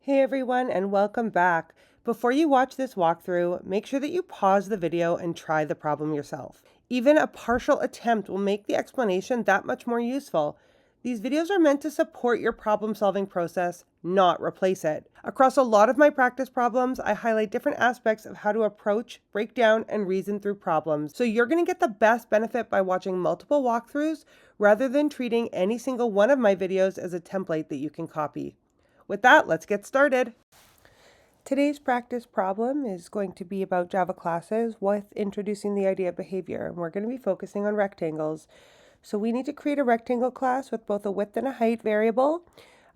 Hey everyone, and welcome back. Before you watch this walkthrough, make sure that you pause the video and try the problem yourself. Even a partial attempt will make the explanation that much more useful. These videos are meant to support your problem-solving process, not replace it. Across a lot of my practice problems, I highlight different aspects of how to approach, break down, and reason through problems. So you're going to get the best benefit by watching multiple walkthroughs rather than treating any single one of my videos as a template that you can copy. With that, let's get started. Today's practice problem is going to be about Java classes with introducing the idea of behavior, and we're going to be focusing on rectangles. So we need to create a rectangle class with both a width and a height variable.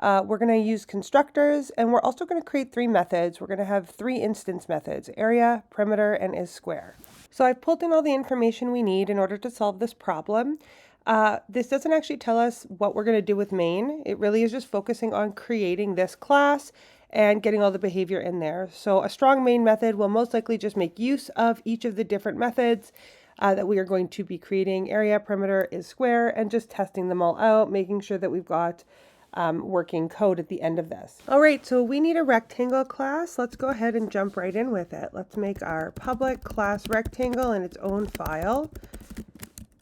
We're going to use constructors, and we're also going to create three methods. We're going to have three instance methods: area, perimeter, and isSquare. So I've pulled in all the information we need in order to solve this problem. This doesn't actually tell us what we're going to do with main. It really is just focusing on creating this class and getting all the behavior in there. So a strong main method will most likely just make use of each of the different methods that we are going to be creating: area, perimeter, isSquare, and just testing them all out, making sure that we've got working code at the end of this. All right, so we need a rectangle class. Let's go ahead and jump right in with it. Let's make our public class rectangle in its own file.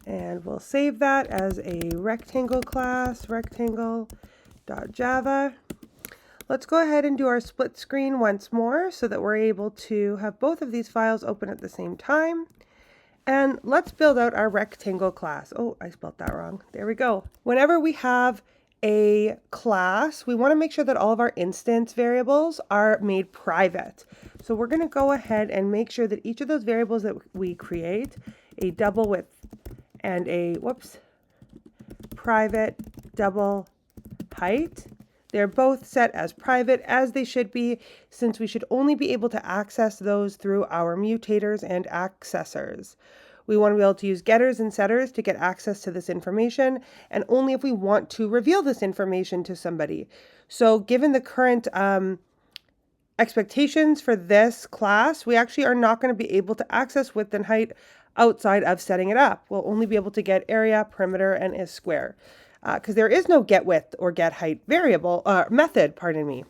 And we'll save that as a rectangle class, rectangle.java. Let's go ahead and do our split screen once more so that we're able to have both of these files open at the same time. And let's build out our rectangle class. Oh, I spelled that wrong. There we go. Whenever we have a class, we want to make sure that all of our instance variables are made private. So we're going to go ahead and make sure that each of those variables that we create, a double width and a private double height, they're both set as private, as they should be, since we should only be able to access those through our mutators and accessors. We want to be able to use getters and setters to get access to this information, and only if we want to reveal this information to somebody. So given the current expectations for this class, we actually are not going to be able to access width and height outside of setting it up. We'll only be able to get area, perimeter, and isSquare, because there is no get width or get height variable method, pardon me.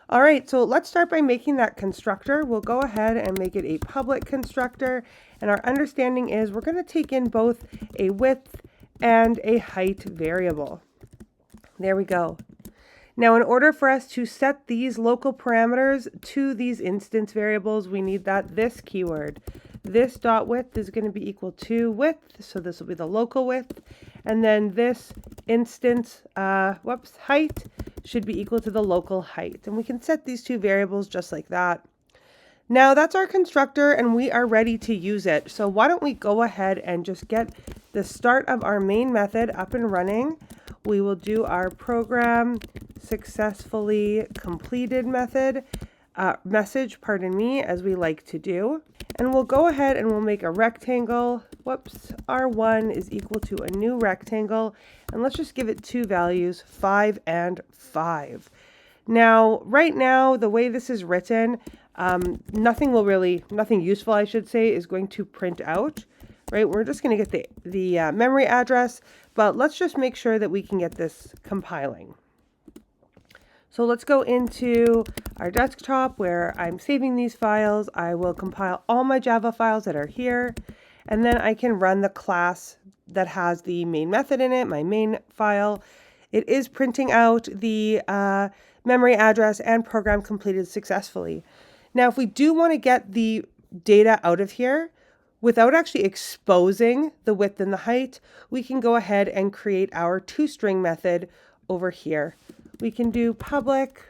All right, so let's start by making that constructor. We'll go ahead and make it a public constructor, and our understanding is we're going to take in both a width and a height variable. There we go. Now, in order for us to set these local parameters to these instance variables, we need this keyword. This dot width is going to be equal to width, so this will be the local width, and then this instance height should be equal to the local height, and we can set these two variables just like that. Now that's our constructor, and we are ready to use it. So why don't we go ahead and just get the start of our main method up and running. We will do our program successfully completed message, as we like to do. And we'll go ahead and we'll make a rectangle. R1 is equal to a new rectangle. And let's just give it two values, 5 and 5. Now, right now, the way this is written, nothing useful, I should say, is going to print out, right? We're just going to get the memory address, but let's just make sure that we can get this compiling. So let's go into our desktop where I'm saving these files. I will compile all my Java files that are here, and then I can run the class that has the main method in it, my main file. It is printing out the memory address and program completed successfully. Now, if we do want to get the data out of here without actually exposing the width and the height, we can go ahead and create our toString method over here. We can do public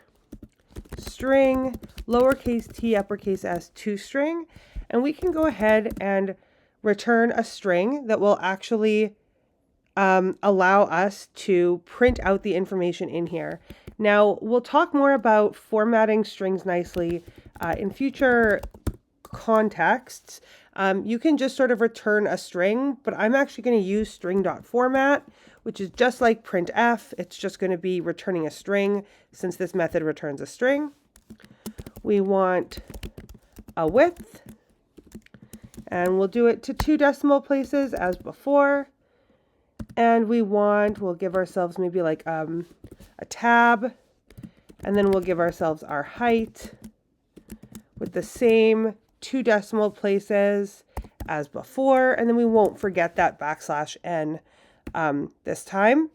string lowercase t uppercase s toString, and we can go ahead and return a string that will actually allow us to print out the information in here. Now, we'll talk more about formatting strings nicely in future contexts. You can just sort of return a string, but I'm actually going to use string.format, which is just like printf. It's just going to be returning a string since this method returns a string. We want a width, and we'll do it to 2 decimal places as before. And we'll give ourselves maybe like a tab, And then we'll give ourselves our height with the same 2 decimal places as before. And then we won't forget that \n this time.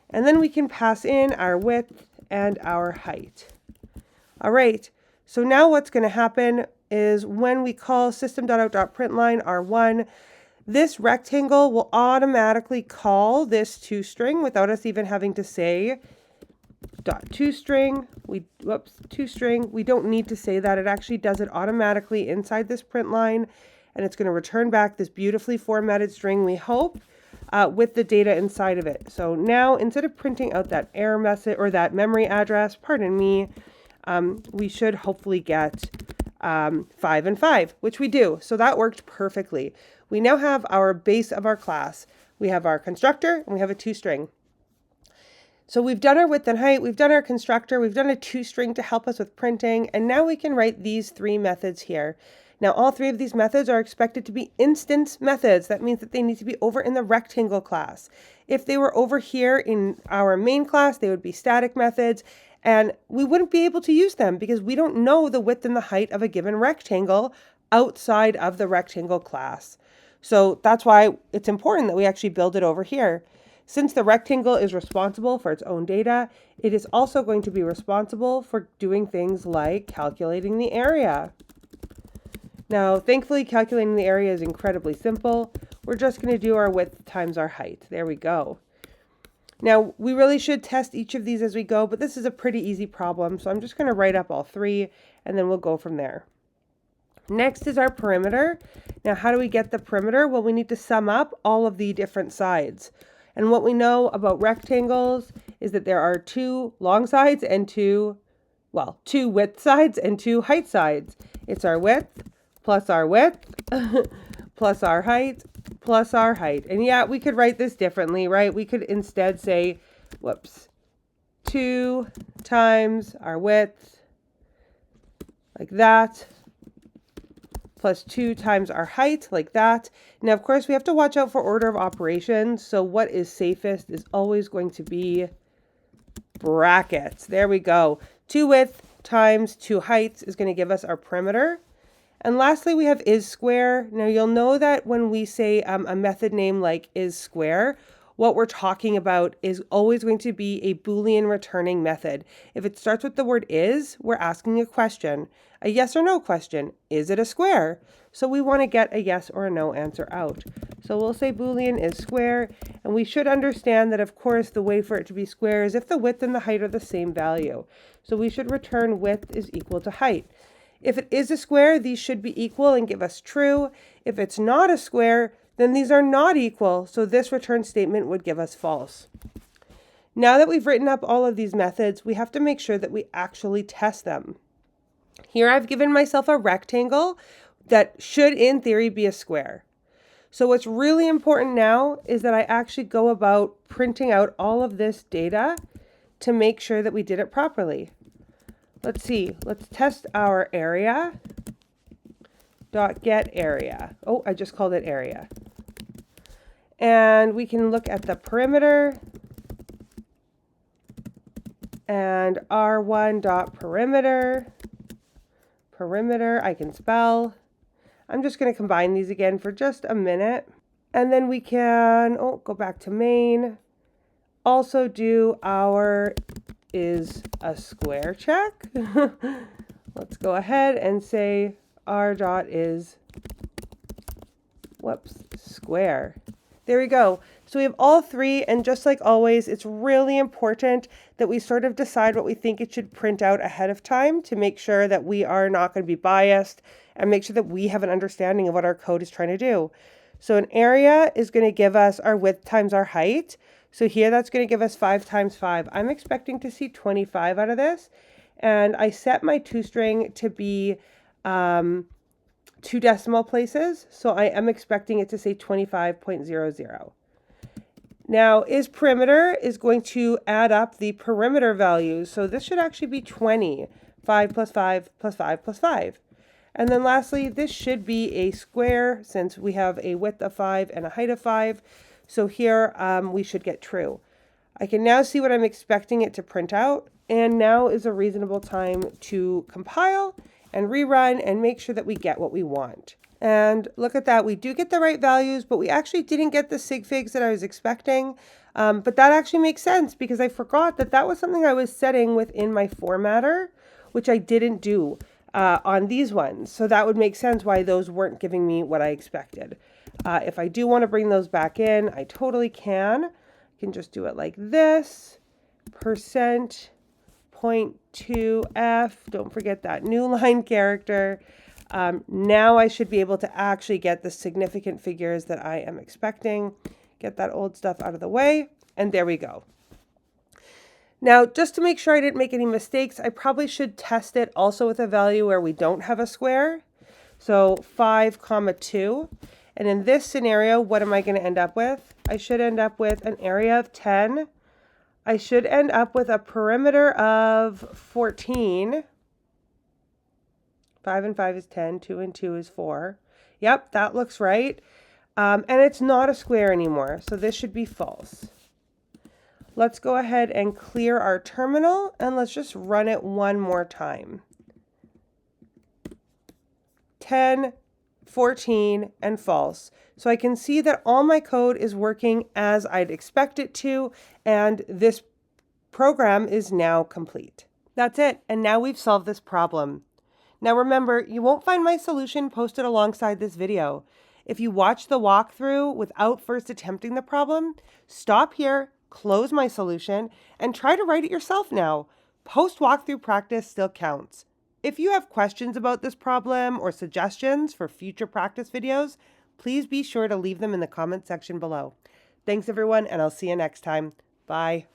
And then we can pass in our width and our height. All right, so now what's going to happen is when we call system.out.println r1, this rectangle will automatically call this toString without us even having to say .toString. toString. We don't need to say that. It actually does it automatically inside this print line, and it's going to return back this beautifully formatted string, we hope, with the data inside of it. So now instead of printing out that error message or that memory address, pardon me, we should hopefully get 5 and 5, which we do. So that worked perfectly. We now have our base of our class. We have our constructor and we have a toString. So we've done our width and height, we've done our constructor, we've done a toString to help us with printing, and now we can write these 3 methods here. Now all 3 of these methods are expected to be instance methods. That means that they need to be over in the rectangle class. If they were over here in our main class, they would be static methods, and we wouldn't be able to use them because we don't know the width and the height of a given rectangle outside of the rectangle class. So that's why it's important that we actually build it over here. Since the rectangle is responsible for its own data, it is also going to be responsible for doing things like calculating the area. Now, thankfully, calculating the area is incredibly simple. We're just going to do our width times our height. There we go. Now, we really should test each of these as we go, but this is a pretty easy problem, so I'm just going to write up all 3, and then we'll go from there. Next is our perimeter. Now, how do we get the perimeter? Well, we need to sum up all of the different sides. And what we know about rectangles is that there are 2 long sides and 2 width sides and 2 height sides. It's our width plus our width plus our height plus our height. And yeah, we could write this differently, right? We could instead say, 2 times our width, like that, plus 2 times our height, like that. Now, of course, we have to watch out for order of operations. So what is safest is always going to be brackets. There we go. 2 width times 2 heights is going to give us our perimeter. And lastly, we have isSquare. Now, you'll know that when we say a method name like isSquare, what we're talking about is always going to be a Boolean returning method. If it starts with the word is, we're asking a question, a yes or no question. Is it a square? So we want to get a yes or a no answer out. So we'll say Boolean is square, and we should understand that, of course, the way for it to be square is if the width and the height are the same value. So we should return width is equal to height. If it is a square, these should be equal and give us true. If it's not a square, then these are not equal, so this return statement would give us false. Now that we've written up all of these methods, we have to make sure that we actually test them. Here I've given myself a rectangle that should, in theory, be a square. So what's really important now is that I actually go about printing out all of this data to make sure that we did it properly. Let's see, let's test our area. .get area. Oh, I just called it area. And we can look at the perimeter and r1.perimeter. Perimeter, I can spell. I'm just going to combine these again for just a minute. And then we can, go back to main. Also do our is a square check. Let's go ahead and say r dot is, square. There we go. So we have all 3, and just like always, it's really important that we sort of decide what we think it should print out ahead of time to make sure that we are not going to be biased and make sure that we have an understanding of what our code is trying to do. So an area is going to give us our width times our height. So here that's going to give us 5 times 5. I'm expecting to see 25 out of this. And I set my toString to be 2 decimal places. So I am expecting it to say 25.00. Now isPerimeter is going to add up the perimeter values. So this should actually be 20. 5 plus 5 plus 5 plus 5. And then lastly, this should be a square since we have a width of 5 and a height of 5. So here we should get true. I can now see what I'm expecting it to print out. And now is a reasonable time to compile and rerun and make sure that we get what we want. And look at that, we do get the right values, but we actually didn't get the sig figs that I was expecting. But that actually makes sense because I forgot that that was something I was setting within my formatter, which I didn't do on these ones. So that would make sense why those weren't giving me what I expected. If I do want to bring those back in, I totally can. I can just do it like this, %.2f, don't forget that new line character. Now I should be able to actually get the significant figures that I am expecting. Get that old stuff out of the way, and there we go. Now, just to make sure I didn't make any mistakes, I probably should test it also with a value where we don't have a square. So 5, 2. And in this scenario, what am I going to end up with? I should end up with an area of 10. I should end up with a perimeter of 14. 5 and 5 is 10, 2 and 2 is 4. Yep, that looks right. And it's not a square anymore, so this should be false. Let's go ahead and clear our terminal, and let's just run it one more time. 10, 14, and false. So I can see that all my code is working as I'd expect it to, and this program is now complete. That's it, and now we've solved this problem. Now remember, you won't find my solution posted alongside this video. If you watch the walkthrough without first attempting the problem, stop here, close my solution, and try to write it yourself now. Post-walkthrough practice still counts. If you have questions about this problem or suggestions for future practice videos, please be sure to leave them in the comment section below. Thanks everyone, and I'll see you next time. Bye.